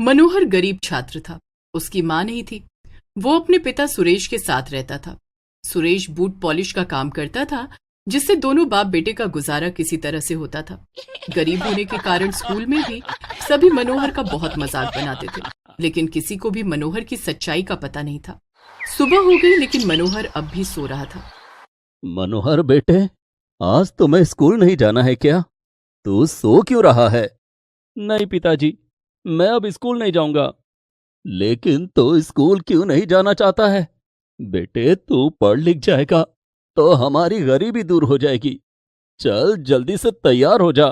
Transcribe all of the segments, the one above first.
मनोहर गरीब छात्र था। उसकी मां नहीं थी। वो अपने पिता सुरेश के साथ रहता था। सुरेश बूट पॉलिश का काम करता था, जिससे दोनों बाप बेटे का गुजारा किसी तरह से होता था। गरीब होने के कारण स्कूल में भी सभी मनोहर का बहुत मजाक बनाते थे, लेकिन किसी को भी मनोहर की सच्चाई का पता नहीं था। सुबह हो गई, लेकिन मनोहर अब भी सो रहा था। मनोहर बेटे, आज तुम्हें स्कूल नहीं जाना है क्या? तू सो क्यों रहा है? नहीं पिताजी, मैं अब स्कूल नहीं जाऊंगा। लेकिन तू स्कूल क्यों नहीं जाना चाहता है? बेटे, तू पढ़ लिख जाएगा तो हमारी गरीबी दूर हो जाएगी। चल जल्दी से तैयार हो जा।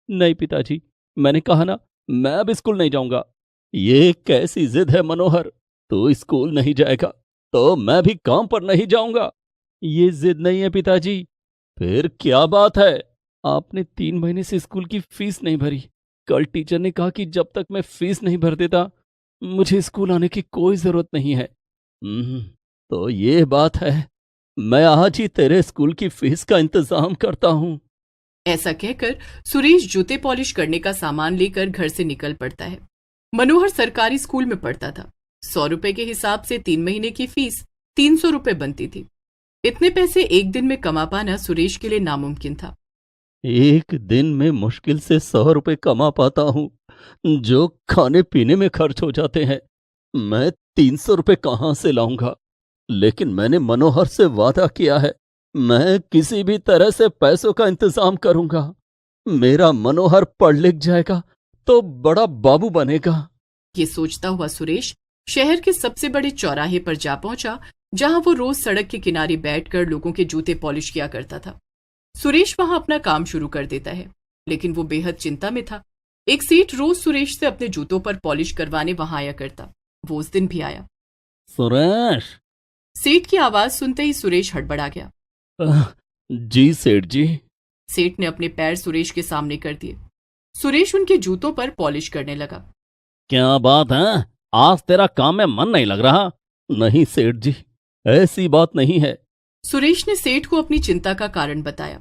नहीं पिताजी, मैंने कहा ना, मैं अब स्कूल नहीं जाऊंगा। ये कैसी जिद है मनोहर? तू स्कूल नहीं जाएगा तो मैं भी काम पर नहीं जाऊंगा। ये जिद नहीं है पिताजी। फिर क्या बात है? आपने 3 महीने से स्कूल की फीस नहीं भरी। कल टीचर ने कहा कि जब तक मैं फीस नहीं भर देता मुझे स्कूल आने की कोई जरूरत नहीं है। तो ये बात है। मैं आज ही तेरे स्कूल की फीस का इंतजाम करता हूँ। ऐसा कहकर सुरेश जूते पॉलिश करने का सामान लेकर घर से निकल पड़ता है। मनोहर सरकारी स्कूल में पढ़ता था। 100 रुपए के हिसाब से 3 महीने की फीस 300 रुपए बनती थी। इतने पैसे एक दिन में कमा पाना सुरेश के लिए नामुमकिन था। एक दिन में मुश्किल से 100 रुपए कमा पाता हूँ, जो खाने पीने में खर्च हो जाते हैं। मैं 300 रुपए कहाँ से लाऊंगा? लेकिन मैंने मनोहर से वादा किया है, मैं किसी भी तरह से पैसों का इंतजाम करूंगा। मेरा मनोहर पढ़ लिख जाएगा तो बड़ा बाबू बनेगा। ये सोचता हुआ सुरेश शहर के सबसे बड़े चौराहे पर जा पहुंचा, जहां वो रोज सड़क के किनारे बैठकर लोगों के जूते पॉलिश किया करता था। सुरेश वहां अपना काम शुरू कर देता है, लेकिन वो बेहद चिंता में था। एक सेठ रोज सुरेश से अपने जूतों पर पॉलिश करवाने वहां आया करता। वो उस दिन भी आया। सुरेश! सेठ की आवाज सुनते ही सुरेश हड़बड़ा गया। जी सेठ जी। सेठ ने अपने पैर सुरेश के सामने कर दिए। सुरेश उनके जूतों पर पॉलिश करने लगा। क्या बात है? आज तेरा काम में मन नहीं लग रहा? नहीं सेठ जी, ऐसी बात नहीं है। सुरेश ने सेठ को अपनी चिंता का कारण बताया।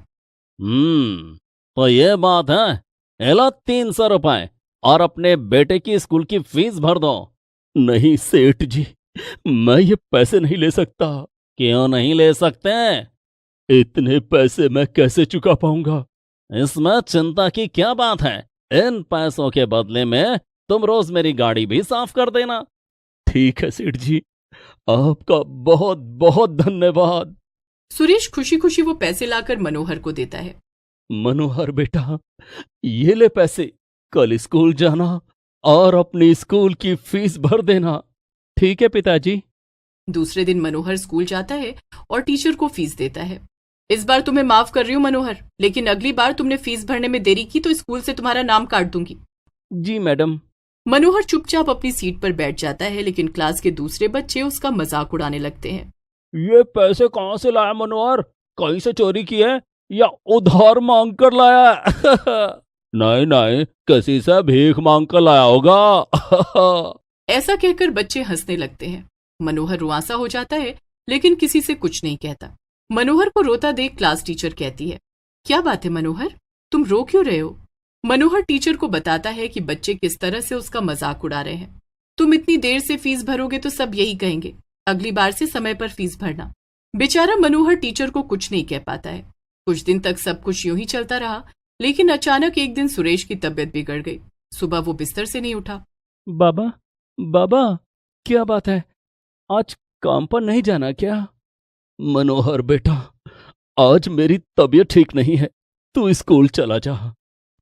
तो ये बात है। एला 300 रुपए और अपने बेटे की स्कूल की फीस भर दो। नहीं सेठ जी, मैं ये पैसे नहीं ले सकता। क्यों नहीं ले सकते? इतने पैसे मैं कैसे चुका पाऊंगा? इसमें चिंता की क्या बात है? इन पैसों के बदले में तुम रोज मेरी गाड़ी भी साफ कर देना। ठीक है सेठ जी, आपका बहुत बहुत धन्यवाद। सुरेश खुशी खुशी वो पैसे लाकर मनोहर को देता है। मनोहर बेटा, ये ले पैसे। कल स्कूल जाना और अपनी स्कूल की फीस भर देना। ठीक है पिताजी। दूसरे दिन मनोहर स्कूल जाता है और टीचर को फीस देता है। इस बार तुम्हें माफ कर रही हूँ मनोहर, लेकिन अगली बार तुमने फीस भरने में देरी की तो स्कूल से तुम्हारा नाम काट दूंगी। जी मैडम। मनोहर चुपचाप अपनी सीट पर बैठ जाता है, लेकिन क्लास के दूसरे बच्चे उसका मजाक उड़ाने लगते हैं। ये पैसे कहाँ से लाया मनोहर? कहीं से चोरी की है या उधार मांग कर लाया है? नहीं नहीं, किसी से भीख मांग कर लाया होगा। ऐसा कहकर बच्चे हंसने लगते हैं। मनोहर रुआंसा हो जाता है, लेकिन किसी से कुछ नहीं कहता। मनोहर को रोता देख क्लास टीचर कहती है, क्या बात है मनोहर, तुम रो क्यों रहे हो? मनोहर टीचर को बताता है कि बच्चे किस तरह से उसका मजाक उड़ा रहे हैं। तुम इतनी देर से फीस भरोगे तो सब यही कहेंगे, अगली बार से समय पर फीस भरना। बेचारा मनोहर टीचर को कुछ नहीं कह पाता है। कुछ दिन तक सब कुछ यूं ही चलता रहा, लेकिन अचानक एक दिन सुरेश की तबीयत बिगड़ गई। सुबह वो बिस्तर से नहीं उठा। बाबा, बाबा, क्या बात है? आज काम पर नहीं जाना क्या? मनोहर बेटा, आज मेरी तबीयत ठीक नहीं है, तू स्कूल चला जा।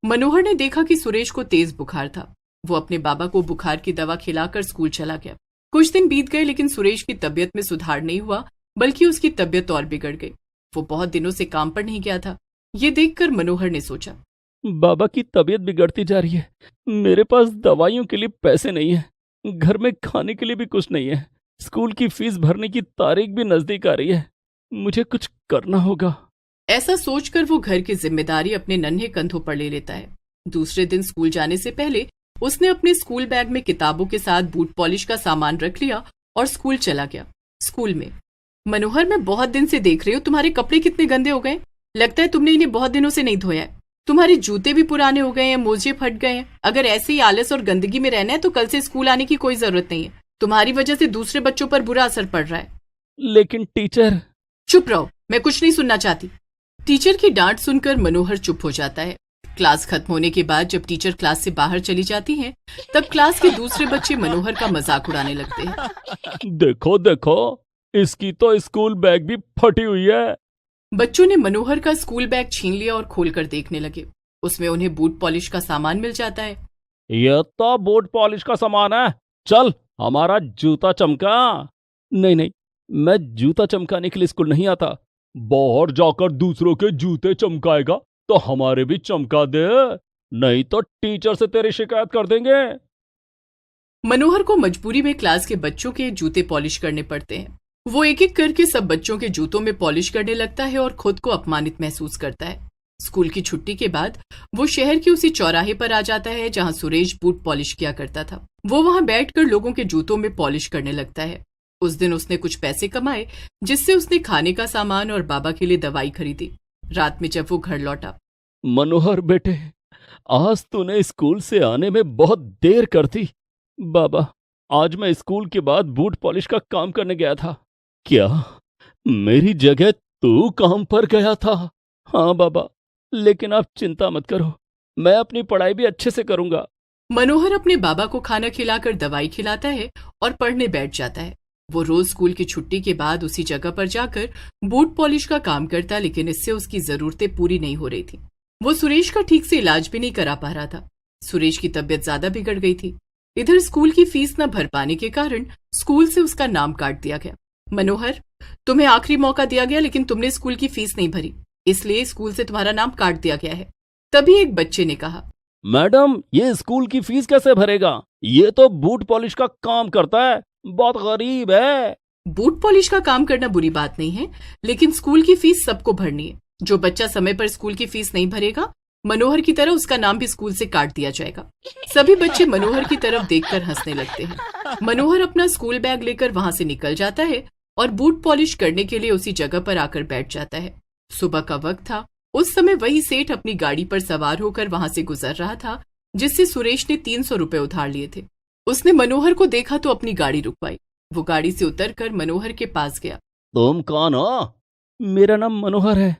मनोहर ने देखा कि सुरेश को तेज बुखार था। वो अपने बाबा को बुखार की दवा खिलाकर स्कूल चला गया। कुछ दिन बीत गए, लेकिन सुरेश की तबीयत में सुधार नहीं हुआ, बल्कि उसकी तबीयत और बिगड़ गई। वो बहुत दिनों से काम पर नहीं गया था। ये देखकर मनोहर ने सोचा, बाबा की तबीयत बिगड़ती जा रही है। मेरे पास दवाइयों के लिए पैसे नहीं है, घर में खाने के लिए भी कुछ नहीं है, स्कूल की फीस भरने की तारीख भी नजदीक आ रही है। मुझे कुछ करना होगा। ऐसा सोचकर वो घर की जिम्मेदारी अपने नन्हे कंधों पर ले लेता है। दूसरे दिन स्कूल जाने से पहले उसने अपने स्कूल बैग में किताबों के साथ बूट पॉलिश का सामान रख लिया और स्कूल चला गया। स्कूल में, मनोहर, मैं बहुत दिन से देख रही हूँ तुम्हारे कपड़े कितने गंदे हो गए। लगता है तुमने इन्हें बहुत दिनों से नहीं धोया है। तुम्हारे जूते भी पुराने हो गए हैं, मोजे फट गए हैं। अगर ऐसे ही आलस और गंदगी में रहना है तो कल से स्कूल आने की कोई जरूरत नहीं है। तुम्हारी वजह से दूसरे बच्चों पर बुरा असर पड़ रहा है। लेकिन टीचर। चुप रहो, मैं कुछ नहीं सुनना चाहती। टीचर की डांट सुनकर मनोहर चुप हो जाता है। क्लास खत्म होने के बाद जब टीचर क्लास से बाहर चली जाती हैं, तब क्लास के दूसरे बच्चे मनोहर का मजाक उड़ाने लगते हैं। देखो देखो, इसकी तो स्कूल बैग भी फटी हुई है। बच्चों ने मनोहर का स्कूल बैग छीन लिया और खोलकर देखने लगे। उसमें उन्हें बूट पॉलिश का सामान मिल जाता है। यह तो बूट पॉलिश का सामान है। चल, हमारा जूता चमका। नहीं नहीं, मैं जूता चमकाने के लिए स्कूल नहीं आता। बाहर जाकर दूसरों के जूते चमकाएगा तो हमारे भी चमका दे, नहीं तो टीचर से तेरी शिकायत कर देंगे। मनोहर को मजबूरी में क्लास के बच्चों के जूते पॉलिश करने पड़ते हैं। वो एक एक करके सब बच्चों के जूतों में पॉलिश करने लगता है और खुद को अपमानित महसूस करता है। स्कूल की छुट्टी के बाद वो शहर के उसी चौराहे पर आ जाता है जहां सुरेश बूट पॉलिश किया करता था। वो वहां बैठकर लोगों के जूतों में पॉलिश करने लगता है। उस दिन उसने कुछ पैसे कमाए, जिससे उसने खाने का सामान और बाबा के लिए दवाई खरीदी। रात में जब वो घर लौटा, मनोहर बेटे, आज तूने स्कूल से आने में बहुत देर कर दी। बाबा, आज मैं स्कूल के बाद बूट पॉलिश का काम करने गया था। क्या मेरी जगह तू काम पर गया था? हाँ बाबा, लेकिन आप चिंता मत करो, मैं अपनी पढ़ाई भी अच्छे से करूंगा। मनोहर अपने बाबा को खाना खिलाकर दवाई खिलाता है और पढ़ने बैठ जाता है। वो रोज स्कूल की छुट्टी के बाद उसी जगह पर जाकर बूट पॉलिश का काम करता, लेकिन इससे उसकी जरूरतें पूरी नहीं हो रही थी। वो सुरेश का ठीक से इलाज भी नहीं करा पा रहा था। सुरेश की तबीयत ज्यादा बिगड़ गई थी। इधर स्कूल की फीस न भर पाने के कारण स्कूल से उसका नाम काट दिया गया। मनोहर, तुम्हें आखिरी मौका दिया गया, लेकिन तुमने स्कूल की फीस नहीं भरी, इसलिए स्कूल से तुम्हारा नाम काट दिया गया है। तभी एक बच्चे ने कहा, मैडम, ये स्कूल की फीस कैसे भरेगा? ये तो बूट पॉलिश का काम करता है, बहुत गरीब है। बूट पॉलिश का काम करना बुरी बात नहीं है, लेकिन स्कूल की फीस सबको भरनी है। जो बच्चा समय पर स्कूल की फीस नहीं भरेगा, मनोहर की तरह उसका नाम भी स्कूल से काट दिया जाएगा। सभी बच्चे मनोहर की तरफ देखकर हंसने लगते हैं। मनोहर अपना स्कूल बैग लेकर वहां से निकल जाता है और बूट पॉलिश करने के लिए उसी जगह पर आकर बैठ जाता है। सुबह का वक्त था। उस समय वही सेठ अपनी गाड़ी पर सवार होकर वहां से गुजर रहा था, जिससे सुरेश ने 300 रुपए उधार लिए थे। उसने मनोहर को देखा तो अपनी गाड़ी रुकवाई। वो गाड़ी से उतरकर मनोहर के पास गया। तुम कौन हो? मेरा नाम मनोहर है।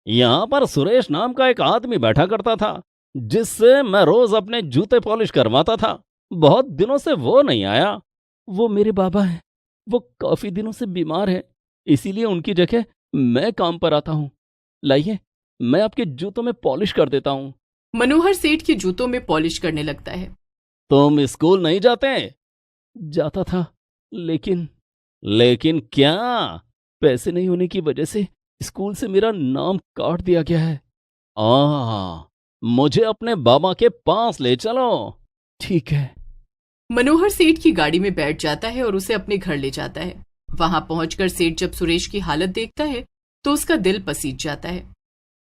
यहाँ पर सुरेश नाम का एक आदमी बैठा करता था, जिससे मैं रोज अपने जूते पॉलिश करवाता था। बहुत दिनों से वो नहीं आया। वो मेरे बाबा हैं। वो काफी दिनों से बीमार हैं, इसीलिए उनकी जगह मैं काम पर आता हूँ। लाइए, मैं आपके जूतों में पॉलिश कर देता हूँ। मनोहर सेठ के जूतों में पॉलिश करने लगता है। तुम स्कूल नहीं जाते? जाता था, लेकिन क्या? पैसे नहीं होने की वजह से स्कूल से मेरा नाम काट दिया गया है। मुझे अपने बाबा के पास ले चलो। ठीक है। मनोहर सेठ की गाड़ी में बैठ जाता है और उसे अपने घर ले जाता है। वहां पहुंचकर सेठ जब सुरेश की हालत देखता है तो उसका दिल पसीज जाता है।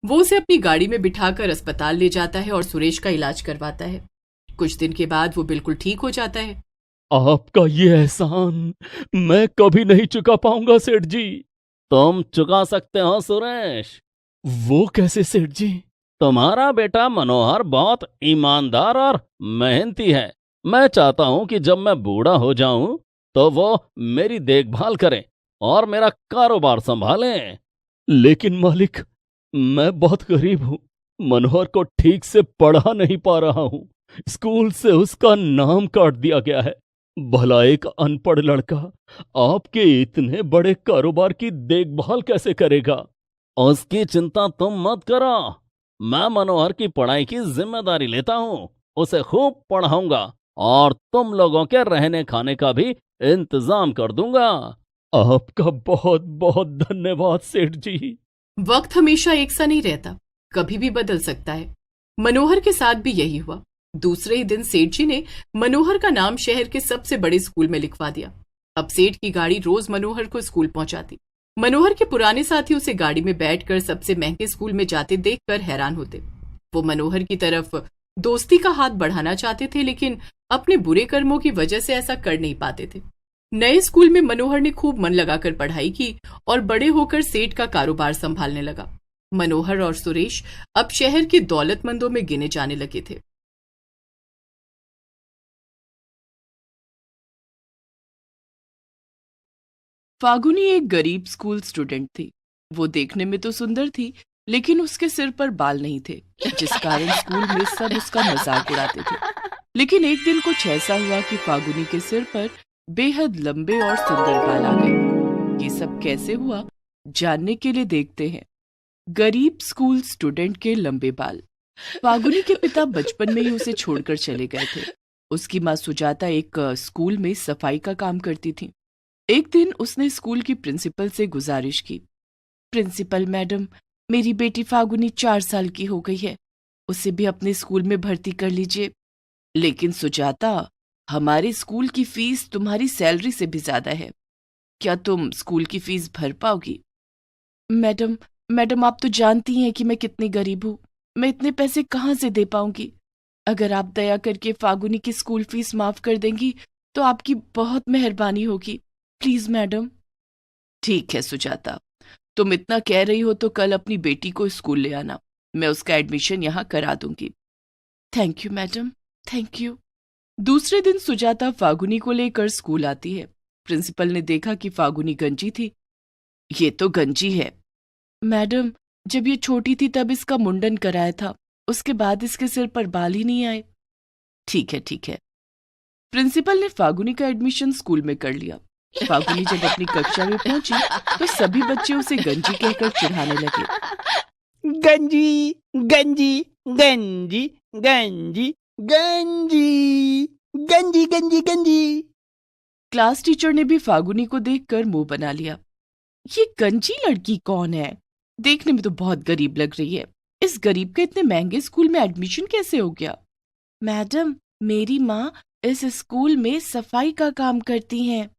वो उसे अपनी गाड़ी में बिठाकर अस्पताल ले जाता है और सुरेश का इलाज करवाता है। कुछ दिन के बाद वो बिल्कुल ठीक हो जाता है। आपका ये एहसान मैं कभी नहीं चुका पाऊंगा सेठ जी। तुम चुका सकते हो सुरेश। वो कैसे सेठ जी? तुम्हारा बेटा मनोहर बहुत ईमानदार और मेहनती है। मैं चाहता हूं कि जब मैं बूढ़ा हो जाऊं तो वो मेरी देखभाल करे और मेरा कारोबार संभाले। लेकिन मालिक, मैं बहुत गरीब हूं। मनोहर को ठीक से पढ़ा नहीं पा रहा हूं। स्कूल से उसका नाम काट दिया गया है। भला एक अनपढ़ लड़का आपके इतने बड़े कारोबार की देखभाल कैसे करेगा? उसकी चिंता तुम मत करो। मैं मनोहर की पढ़ाई की जिम्मेदारी लेता हूँ। उसे खूब पढ़ाऊंगा और तुम लोगों के रहने खाने का भी इंतजाम कर दूंगा। आपका बहुत बहुत धन्यवाद सेठ जी। वक्त हमेशा एक सा नहीं रहता, कभी भी बदल सकता है। मनोहर के साथ भी यही हुआ। दूसरे ही दिन सेठ जी ने मनोहर का नाम शहर के सबसे बड़े स्कूल में लिखवा दिया। अब सेठ की गाड़ी रोज मनोहर को स्कूल पहुंचाती। मनोहर के पुराने साथी उसे गाड़ी में बैठकर सबसे महंगे स्कूल में जाते देखकर हैरान होते। वो मनोहर की तरफ दोस्ती का हाथ बढ़ाना चाहते थे, लेकिन अपने बुरे कर्मों की वजह से ऐसा कर नहीं पाते थे। नए स्कूल में मनोहर ने खूब मन लगाकर पढ़ाई की और बड़े होकर सेठ का कारोबार संभालने लगा। मनोहर और सुरेश अब शहर के दौलतमंदों में गिने जाने लगे थे। फागुनी एक गरीब स्कूल स्टूडेंट थी। वो देखने में तो सुंदर थी, लेकिन उसके सिर पर बाल नहीं थे, जिस कारण स्कूल में सब उसका मजाक उड़ाते थे। लेकिन एक दिन कुछ ऐसा हुआ कि फागुनी के सिर पर बेहद लंबे और सुंदर बाल आ गए। ये सब कैसे हुआ, जानने के लिए देखते हैं गरीब स्कूल स्टूडेंट के लंबे बाल। फागुनी के पिता बचपन में ही उसे छोड़कर चले गए थे। उसकी माँ सुजाता एक स्कूल में सफाई का काम करती थी। एक दिन उसने स्कूल की प्रिंसिपल से गुजारिश की, प्रिंसिपल मैडम, मेरी बेटी फागुनी 4 साल की हो गई है, उसे भी अपने स्कूल में भर्ती कर लीजिए। लेकिन सुजाता, हमारे स्कूल की फीस तुम्हारी सैलरी से भी ज्यादा है, क्या तुम स्कूल की फीस भर पाओगी? मैडम आप तो जानती हैं कि मैं कितनी गरीब हूँ, मैं इतने पैसे कहाँ से दे पाऊंगी। अगर आप दया करके फागुनी की स्कूल फीस माफ कर देंगी तो आपकी बहुत मेहरबानी होगी, प्लीज मैडम। ठीक है सुजाता, तुम इतना कह रही हो तो कल अपनी बेटी को स्कूल ले आना, मैं उसका एडमिशन यहाँ करा दूंगी। Thank you madam, thank you. दूसरे दिन सुजाता फागुनी को लेकर स्कूल आती है। प्रिंसिपल ने देखा कि फागुनी गंजी थी। ये तो गंजी है मैडम, जब ये छोटी थी तब इसका मुंडन कराया था, उसके बाद इसके सिर पर बाल ही नहीं आए। ठीक है। प्रिंसिपल ने फागुनी का एडमिशन स्कूल में कर लिया। फागुनी जब अपनी कक्षा में पहुंची तो सभी बच्चे उसे गंजी कहकर चिढ़ाने लगे। गंजी गंजी गंजी गंजी गंजी गंजी गंजी गंजी। क्लास टीचर ने भी फागुनी को देखकर मुंह बना लिया। ये गंजी लड़की कौन है? देखने में तो बहुत गरीब लग रही है। इस गरीब के इतने महंगे स्कूल में एडमिशन कैसे हो गया? मैडम, मेरी माँ इस स्कूल में सफाई का काम करती हैं।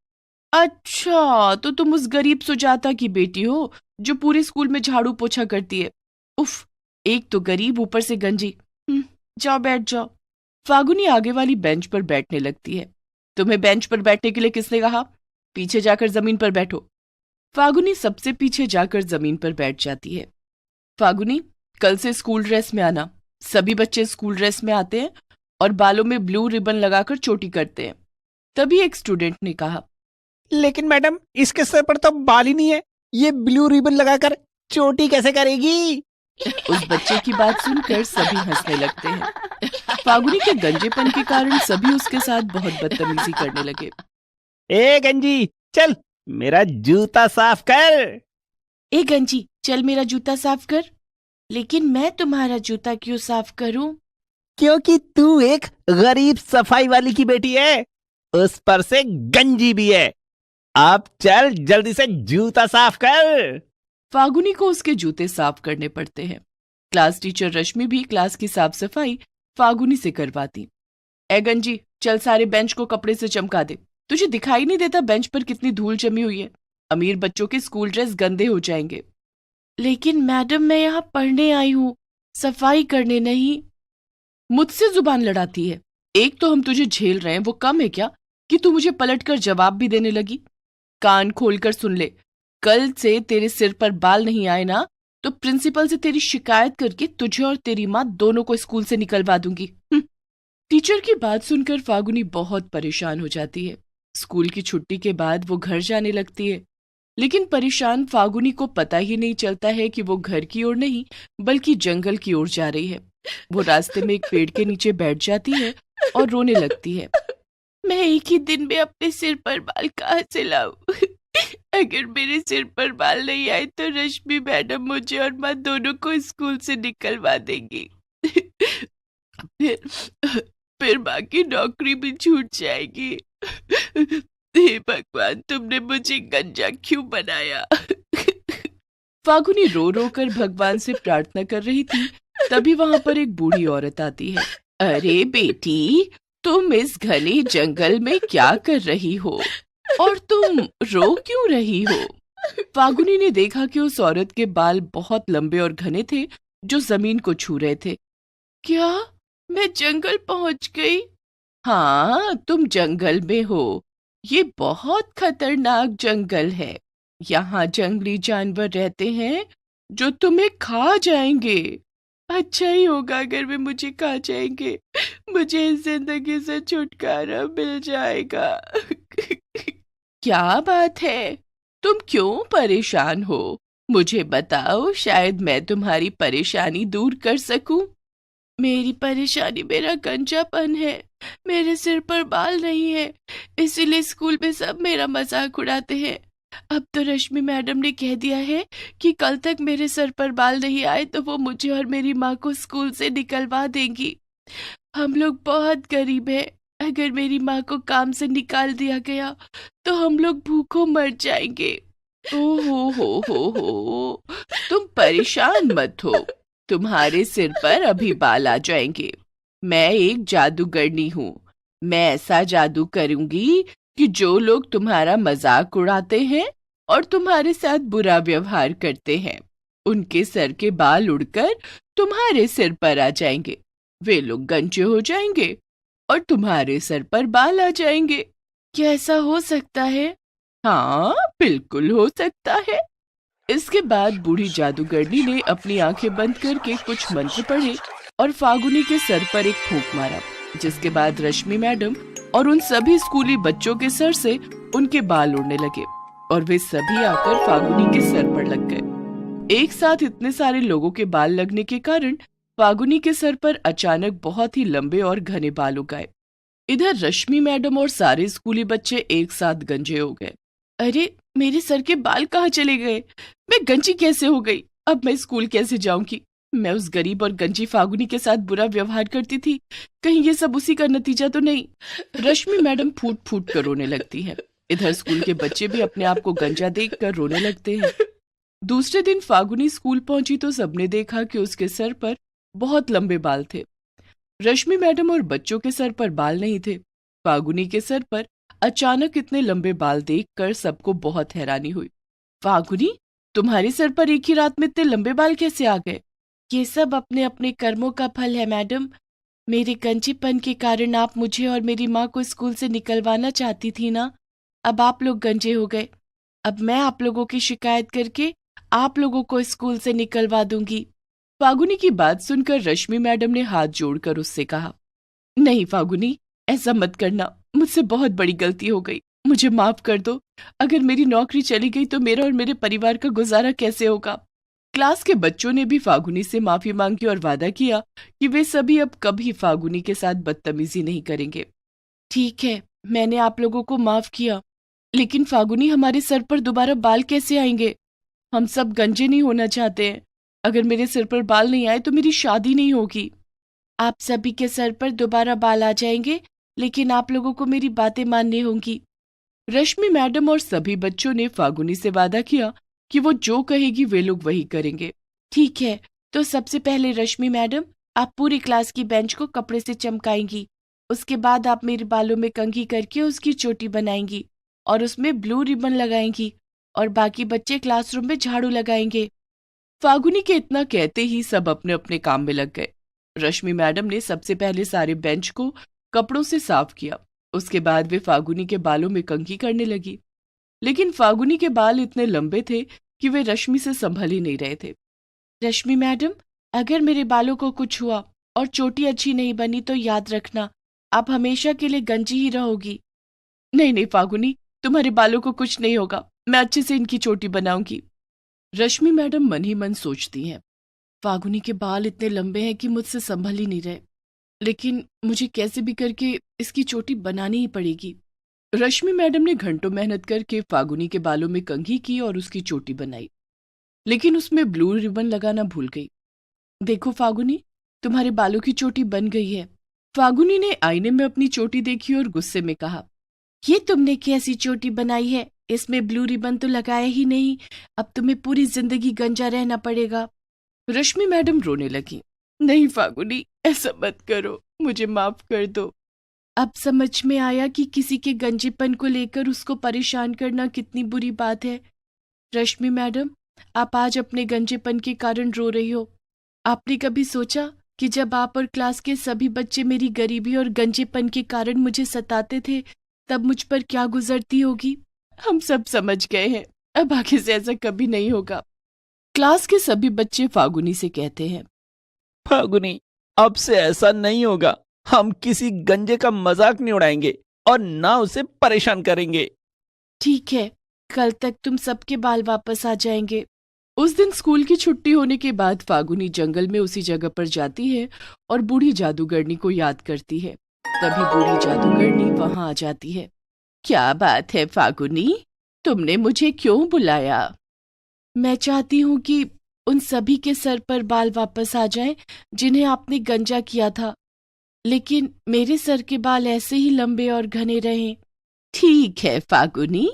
अच्छा, तो तुम उस गरीब सुजाता की बेटी हो जो पूरे स्कूल में झाड़ू पोछा करती है। उफ, एक तो गरीब ऊपर से गंजी। जाओ बैठ जाओ। फागुनी आगे वाली बेंच पर बैठने लगती है। तुम्हें बेंच पर बैठने के लिए किसने कहा? पीछे जाकर जमीन पर बैठो। फागुनी सबसे पीछे जाकर जमीन पर बैठ जाती है। फागुनी, कल से स्कूल ड्रेस में आना। सभी बच्चे स्कूल ड्रेस में आते हैं और बालों में ब्लू रिबन लगाकर चोटी करते हैं। तभी एक स्टूडेंट ने कहा, लेकिन मैडम, इसके सर पर तो बाल ही नहीं है, ये ब्लू रिबन लगाकर चोटी कैसे करेगी? उस बच्चे की बात सुनकर सभी हंसने लगते हैं। फागुनी के गंजेपन के कारण सभी उसके साथ बहुत बदतमीजी करने लगे। ए गंजी, चल मेरा जूता साफ कर। ए गंजी, चल मेरा जूता साफ कर। लेकिन मैं तुम्हारा जूता क्यों साफ करूं? क्योंकि तू एक गरीब सफाई वाली की बेटी है, उस पर से गंजी भी है। अब चल जल्दी से जूता साफ कर। फागुनी को उसके जूते साफ करने पड़ते हैं। क्लास टीचर रश्मि भी क्लास की साफ सफाई फागुनी से करवाती। ए गंजी, चल सारे बेंच को कपड़े से चमका दे। तुझे दिखाई नहीं देता बेंच पर कितनी धूल जमी हुई है? अमीर बच्चों के स्कूल ड्रेस गंदे हो जाएंगे। लेकिन मैडम, मैं यहाँ पढ़ने आई हूँ, सफाई करने नहीं। मुझसे जुबान लड़ाती है। एक तो हम तुझे झेल रहे हैं, वो कम है क्या कि तू मुझे पलटकर जवाब भी देने लगी? कान खोलकर सुन ले, कल से तेरे सिर पर बाल नहीं आए ना तो प्रिंसिपल से तेरी शिकायत करके तुझे और तेरी माँ दोनों को स्कूल से निकलवा दूंगी। टीचर की बात सुनकर फागुनी बहुत परेशान हो जाती है। स्कूल की छुट्टी के बाद वो घर जाने लगती है, लेकिन परेशान फागुनी को पता ही नहीं चलता है कि वो घर की ओर नहीं बल्कि जंगल की ओर जा रही है। वो रास्ते में एक पेड़ के नीचे बैठ जाती है और रोने लगती है। मैं एक ही दिन में अपने सिर पर बाल कहाँ से लाऊं? अगर मेरे सिर पर बाल नहीं आए तो रश्मि मैडम मुझे और माँ दोनों को स्कूल से निकलवा देंगी। फिर माँ की नौकरी भी छूट जाएगी। हे भगवान, तुमने मुझे गंजा क्यों बनाया? फागुनी रो रो कर भगवान से प्रार्थना कर रही थी, तभी वहां पर एक बूढ़ी औरत आती है। अरे बेटी, तुम इस घने जंगल में क्या कर रही हो और तुम रो क्यों रही हो? फागुनी ने देखा कि उस औरत के बाल बहुत लंबे और घने थे जो जमीन को छू रहे थे। क्या मैं जंगल पहुंच गई? हाँ, तुम जंगल में हो। ये बहुत खतरनाक जंगल है। यहाँ जंगली जानवर रहते हैं जो तुम्हें खा जाएंगे। अच्छा ही होगा अगर वे मुझे खा जाएंगे, मुझे इस जिंदगी से छुटकारा मिल जाएगा। क्या बात है, तुम क्यों परेशान हो? मुझे बताओ, शायद मैं तुम्हारी परेशानी दूर कर सकूं। मेरी परेशानी मेरा गंजापन है। मेरे सिर पर बाल नहीं है, इसीलिए स्कूल में सब मेरा मजाक उड़ाते हैं। अब तो रश्मि मैडम ने कह दिया है कि कल तक मेरे सर पर बाल नहीं आए तो वो मुझे और मेरी माँ को स्कूल से निकलवा देंगी। हम लोग बहुत गरीब हैं, अगर मेरी माँ को काम से निकाल दिया गया तो हम लोग भूखों मर जाएंगे। हो, तुम परेशान मत हो, तुम्हारे सिर पर अभी बाल आ जाएंगे। मैं एक जादूगरनी हूँ। मैं ऐसा जादू करूंगी कि जो लोग तुम्हारा मजाक उड़ाते हैं और तुम्हारे साथ बुरा व्यवहार करते हैं, उनके सर के बाल उड़कर तुम्हारे सिर पर आ जाएंगे। वे लोग गंजे हो जाएंगे और तुम्हारे सर पर बाल आ जाएंगे। क्या ऐसा हो सकता है? हाँ, बिल्कुल हो सकता है। इसके बाद बूढ़ी जादूगरनी ने अपनी आंखें बंद करके कुछ मंत्र पढ़े और फागुनी के सर पर एक फूंक मारा, जिसके बाद रश्मि मैडम और उन सभी स्कूली बच्चों के सर से उनके बाल उड़ने लगे और वे सभी आकर फागुनी के सर पर लग गए। एक साथ इतने सारे लोगों के बाल लगने के कारण फागुनी के सर पर अचानक बहुत ही लंबे और घने बाल उग गए। इधर रश्मि मैडम और सारे स्कूली बच्चे एक साथ गंजे हो गए। अरे, मेरे सर के बाल कहाँ चले गए? मैं गंजी कैसे हो गई? अब मैं स्कूल कैसे जाऊंगी? मैं उस गरीब और गंजी फागुनी के साथ बुरा व्यवहार करती थी, कहीं ये सब उसी का नतीजा तो नहीं? रश्मि मैडम फूट फूट कर रोने लगती है। इधर स्कूल के बच्चे भी अपने आप को गंजा देखकर रोने लगते हैं। दूसरे दिन फागुनी स्कूल पहुंची तो सबने देखा कि उसके सर पर बहुत लंबे बाल थे। रश्मि मैडम और बच्चों के सर पर बाल नहीं थे। फागुनी के सर पर अचानक इतने लंबे बाल देखकर सबको बहुत हैरानी हुई। फागुनी, तुम्हारे सर पर एक ही रात में इतने लंबे बाल कैसे आ गए? ये सब अपने अपने कर्मों का फल है मैडम। मेरे गंजेपन के कारण आप मुझे और मेरी माँ को स्कूल से निकलवाना चाहती थी ना। अब आप लोग गंजे हो गए। अब मैं आप लोगों की शिकायत करके आप लोगों को स्कूल से निकलवा दूंगी। फागुनी की बात सुनकर रश्मि मैडम ने हाथ जोड़कर उससे कहा, नहीं फागुनी, ऐसा मत करना, मुझसे बहुत बड़ी गलती हो गई, मुझे माफ कर दो। अगर मेरी नौकरी चली गई तो मेरा और मेरे परिवार का गुजारा कैसे होगा? क्लास के बच्चों ने भी फागुनी से माफी मांगी और वादा किया कि वे सभी अब कभी फागुनी के साथ बदतमीजी नहीं करेंगे। ठीक है, मैंने आप लोगों को माफ किया, लेकिन फागुनी, हमारे सर पर दोबारा बाल कैसे आएंगे? हम सब गंजे नहीं होना चाहते हैं। अगर मेरे सिर पर बाल नहीं आए तो मेरी शादी नहीं होगी। आप सभी के सर पर दोबारा बाल आ जाएंगे, लेकिन आप लोगों को मेरी बातें माननी होंगी। रश्मि मैडम और सभी बच्चों ने फागुनी से वादा किया कि वो जो कहेगी वे लोग वही करेंगे। ठीक है, तो सबसे पहले रश्मि मैडम, आप पूरी क्लास की बेंच को कपड़े से चमकाएंगी। उसके बाद आप मेरे बालों में कंघी करके उसकी चोटी बनाएंगी और उसमें ब्लू रिबन लगाएंगी और बाकी बच्चे क्लासरूम में झाड़ू लगाएंगे। फागुनी के इतना कहते ही सब अपने अपने काम में लग गए। रश्मि मैडम ने सबसे पहले सारे बेंच को कपड़ों से साफ किया। उसके बाद वे फागुनी के बालों में कंघी करने लगी, लेकिन फागुनी के बाल इतने लंबे थे कि वे रश्मि से संभल ही नहीं रहे थे। रश्मि मैडम, अगर मेरे बालों को कुछ हुआ और चोटी अच्छी नहीं बनी तो याद रखना, आप हमेशा के लिए गंजी ही रहोगी। नहीं नहीं फागुनी, तुम्हारे बालों को कुछ नहीं होगा, मैं अच्छे से इनकी चोटी बनाऊंगी। रश्मि मैडम मन ही मन सोचती हैं, फागुनी के बाल इतने लंबे हैं कि मुझसे संभल ही नहीं रहे, लेकिन मुझे कैसे भी करके इसकी चोटी बनानी ही पड़ेगी। रश्मि मैडम ने घंटों मेहनत करके फागुनी के बालों में कंघी की और उसकी चोटी बनाई, लेकिन उसमें ब्लू रिबन लगाना भूल गई। देखो फागुनी, तुम्हारे बालों की चोटी बन गई है। फागुनी ने आईने में अपनी चोटी देखी और गुस्से में कहा, ये तुमने कैसी चोटी बनाई है? इसमें ब्लू रिबन तो लगाया ही नहीं, अब तुम्हें पूरी जिंदगी गंजा रहना पड़ेगा। रश्मि मैडम रोने लगी। नहीं फागुनी, ऐसा मत करो, मुझे माफ कर दो। अब समझ में आया कि किसी के गंजेपन को लेकर उसको परेशान करना कितनी बुरी बात है। रश्मि मैडम, आप आज अपने गंजेपन के कारण रो रही हो। आपने कभी सोचा कि जब आप और क्लास के सभी बच्चे मेरी गरीबी और गंजेपन के कारण मुझे सताते थे, तब मुझ पर क्या गुजरती होगी? हम सब समझ गए हैं, अब आगे से ऐसा कभी नहीं होगा। क्लास के सभी बच्चे फागुनी से कहते हैं, फागुनी, अब से ऐसा नहीं होगा। हम किसी गंजे का मजाक नहीं उड़ाएंगे और ना उसे परेशान करेंगे। ठीक है, कल तक तुम सबके बाल वापस आ जाएंगे। उस दिन स्कूल की छुट्टी होने के बाद फागुनी जंगल में उसी जगह पर जाती है और बूढ़ी जादूगरनी को याद करती है। तभी बूढ़ी जादूगरनी वहां आ जाती है। क्या बात है फागुनी, तुमने मुझे क्यों बुलाया? मैं चाहती हूँ कि उन सभी के सर पर बाल वापस आ जाएं जिन्हें आपने गंजा किया था, लेकिन मेरे सर के बाल ऐसे ही लंबे और घने रहें। ठीक है फागुनी,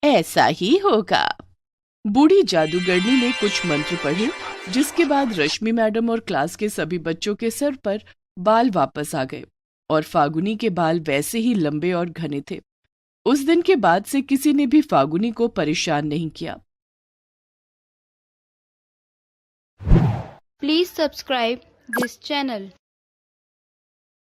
ऐसा ही होगा। बूढ़ी जादूगरनी ने कुछ मंत्र पढ़े, जिसके बाद रश्मि मैडम और क्लास के सभी बच्चों के सर पर बाल वापस आ गए और फागुनी के बाल वैसे ही लंबे और घने थे। उस दिन के बाद से किसी ने भी फागुनी को परेशान नहीं किया। Please subscribe this channel.